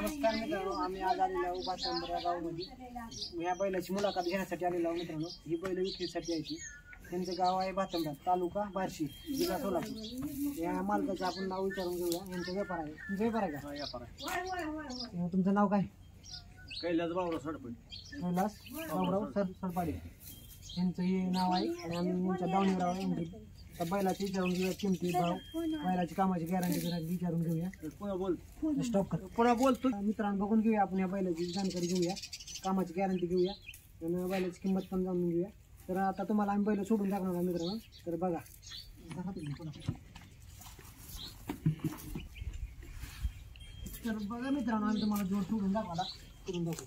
नमस्कार मित्रांनो, आम्ही आज आलेलो आहोत भातंब्रा या गावामध्ये. या बैलाची मुलाखत घेण्यासाठी आलेलो आहोत मित्रांनो. ही बैल विक्रीसाठी आहे. त्यांचं गाव आहे भातंब्रा, तालुका बार्शी, जिल्हा सोलापूर. या मालकाचं आपण नाव विचारून घेऊया. यांचा व्यापार आहे. तुमचा व्यापार आहे का? व्यापार आहे. तुमचं नाव काय? कैलास बाबराव सडपडे. कैलास बाबराव सडपाडे यांचं हे नाव आहे. आणि आम्ही यांच्या दावणीवर आहे. बैलाची विचारून घेऊया, किमती, भाव, बैलाची कामाची गॅरंटी विचारून घेऊया. स्टॉप कर, पुन्हा बोलतो. मित्रांनो बघून घेऊया आपण या बैलाची जानकारी घेऊया, कामाची गॅरंटी घेऊया आणि बैलाची किंमत पण जाणून घेऊया. तर आता तुम्हाला आम्ही बैल सोडून टाकणार आहे मित्रांनो. तर बघा, तर बघा मित्रांनो, आम्ही तुम्हाला जोड सोडून दाखवायला करून दाखवू.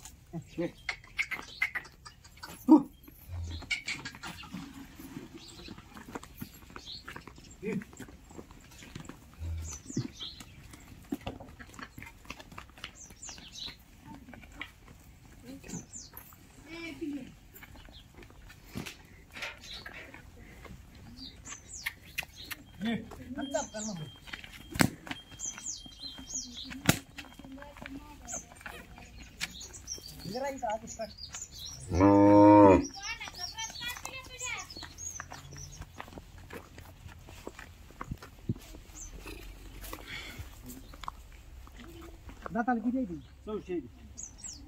दाताला किती आहे ती? 400.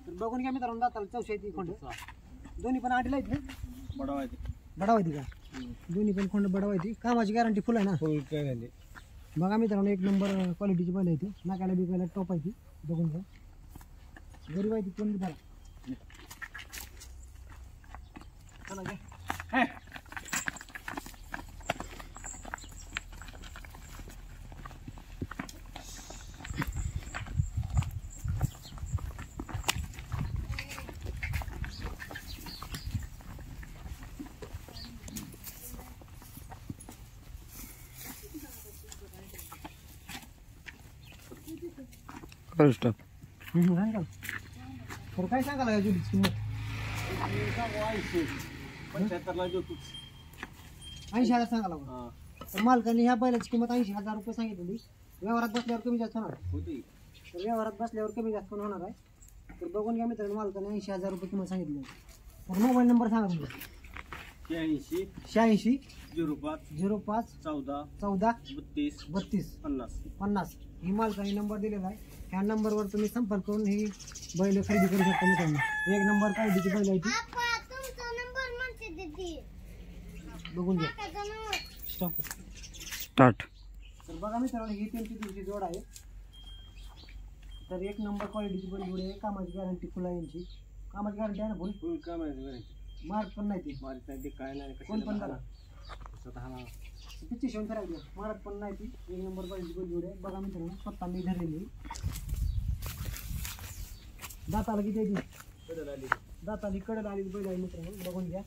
तर बघून घ्या मित्रांनो, दाताला 400 आहे ती खोंड. दोन्ही पण आडीला आहेत ना? बडावायती का? दोन्ही पण खोंड बडावायती. कामाची गॅरंटी फुल आहे ना? फुल काय. बघा मित्रांनो, एक नंबर क्वालिटीची बैल आहे ती. नाकाला बिकायला टॉप आहे ती. बघून घ्या. गरीब आहे ती, कोण बी चला घ्या. तर काय सांगाल या जोडीची किंमत? 80,000 सांगाला. तर मालकाने ह्या बैलाची किंमत 80,000 रुपये सांगितलेली. व्यवहारात बसल्यावर कमी जास्त होणार. तर व्यवहारात बसल्यावर कमी जास्त पण होणार आहे. तर बघून घ्या मित्रांनो, मालकाने 80,000 रुपये किंमत सांगितली आहे. तर मोबाईल नंबर सांगा तुमचा. 86 05 14 32 50. ही मालकाने नंबर दिलेला आहे. ह्या नंबरवर तुम्ही संपर्क करून ही बैल खरेदी करू शकता मित्रांनो. एक नंबर क्वालिटीची बैल आहे ती. बघून घ्या. स्टार्ट. तर बघा मित्रांनो, ही त्यांची तुमची जोड आहे. तर एक नंबर क्वालिटीची बैल जोड आहे. कामाची गॅरंटी फुल आहे यांची. कामाची गॅरंटी आहे ना? फुल कामाची गॅरंटी. मार्क पण नाही ती. मार्क नाही काय नाही. कोण पण करा तिची शिवून करायची. मारत पण नाही ती. एक नंबर क्वालिटी बैल जोड आहे. बघा मित्रांनो, स्वतः मी धरलेली. दाताला किती आहे ती? दाताली कडल आली बैल आहे मित्रांनो. बघून घ्या.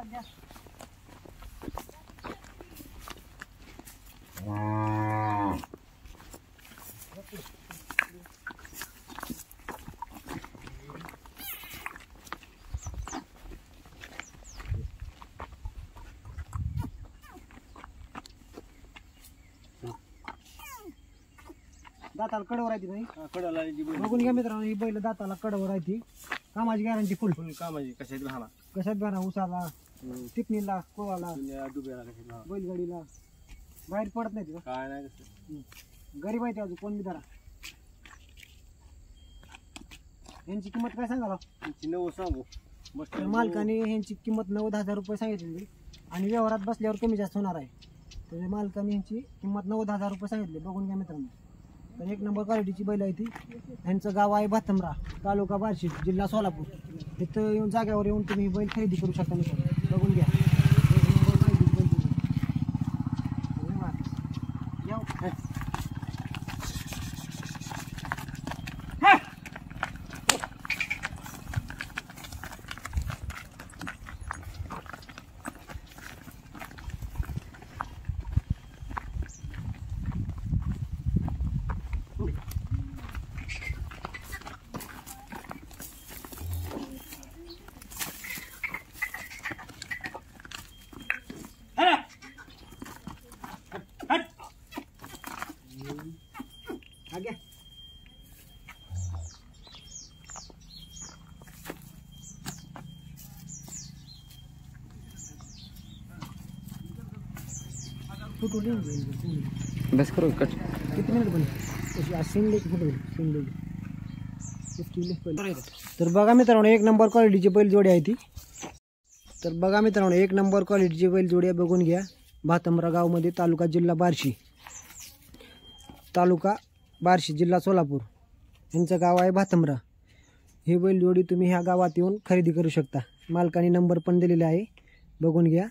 घ्या. दाताला कडवर आहे ती नाही? बघून घ्या मित्रांनो, ही बैल दाताला कडवर आहे ती. कामाची गॅरंटी फुल. कामाची कशात बघा, उसाला, टिपणीला, कोवाला, बैलगाडीला बाहेर पडत नाही काय नाही. गरीब आहे ते अजून, कोण बी धरा. यांची किंमत काय सांगाला? 90 सांगू. मालकाने यांची किंमत 90,000 रुपये सांगितलेली. आणि व्यवहारात बसल्यावर कमी जास्त होणार आहे. तर मालकाने यांची किंमत 90,000 रुपये सांगितली. बघून घ्या मित्रांनो. तर एक नंबर क्वालिटीची बैल आहे ती. यांचं गाव आहे भातंब्रा, तालुका बार्शी, जिल्हा सोलापूर. तिथं येऊन जाग्यावर येऊन तुम्ही बैल खरेदी करू शकता मित्रांनो. बघून घ्या. फोटो लिहून बस करू कट. किती मिनिट पण शिंगले फोटो शिंगले. तर बघा मित्रांनो एक नंबर क्वालिटीची बैलजोडी आहे ती. तर बघा मित्रांनो एक नंबर क्वालिटीची बैलजोडी आहे, बघून घ्या. भातंबरा गावमध्ये तालुका जिल्हा बार्शी, तालुका बार्शी जिल्हा सोलापूर यांचं गाव आहे भातंबरा. ही बैलजोडी तुम्ही ह्या गावात येऊन खरेदी करू शकता. मालकाने नंबर पण दिलेला आहे, बघून घ्या.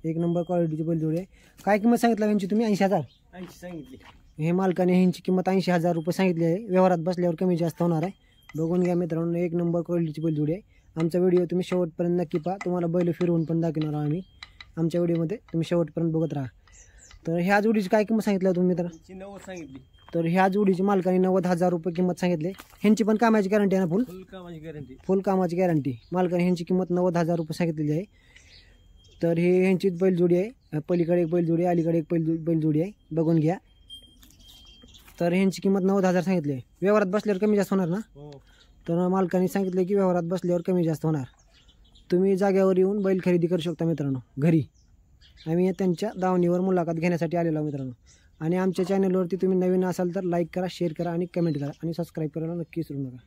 एक नंबर क्वालिटीची बैलजोडी आहे. काय किंमत सांगितलं यांची तुम्ही? 80,000 80 सांगितली. हे मालकाने ह्यांची किंमत 80,000 रुपये सांगितली आहे. व्यवहारात बसल्यावर कमी जास्त होणार आहे. बघून घ्या मित्रांनो एक नंबर क्वालिटीची बैलजोडी आहे. आमचा व्हिडिओ तुम्ही शेवटपर्यंत नक्की पहा, तुम्हाला बैल फिरवून पण दाखवणार आहोत आम्ही आमच्या व्हिडिओमध्ये, तुम्ही शेवटपर्यंत बघत राहा. तर ह्या जोडीची काय किंमत सांगितलं तुम्ही मित्र? 90 सांगितली. तर ह्या जोडीची मालकाने 90,000 रुपये किंमत सांगितली. ह्यांची पण कामाची गॅरंटी आहे ना? फुल कामाची गॅरंटी. फुल कामाची गॅरंटी. मालकाने ह्यांची किंमत 90,000 रुपये सांगितलेली आहे. तर हे ह्यांचीच बैलजोडी आहे. पलीकडे एक बैलजोडी आहे, अलीकडे एक बैलजोडी आहे, बघून घ्या. तर ह्यांची किंमत 90,000 सांगितली आहे. व्यवहारात बसल्यावर कमी जास्त होणार ना? हो. तर मालकाने सांगितलं की व्यवहारात बसल्यावर कमी जास्त होणार. तुम्ही जाग्यावर येऊन बैल खरेदी करू शकता मित्रांनो घरी. आम्ही त्यांच्या दावणीवर मुलाखत घेण्यासाठी आलेलो आहोत मित्रांनो. आणि आमच्या चॅनलवरती तुम्ही नवीन असाल तर लाईक करा, शेअर करा आणि कमेंट करा आणि सबस्क्राईब करायला नक्की विसरू नका.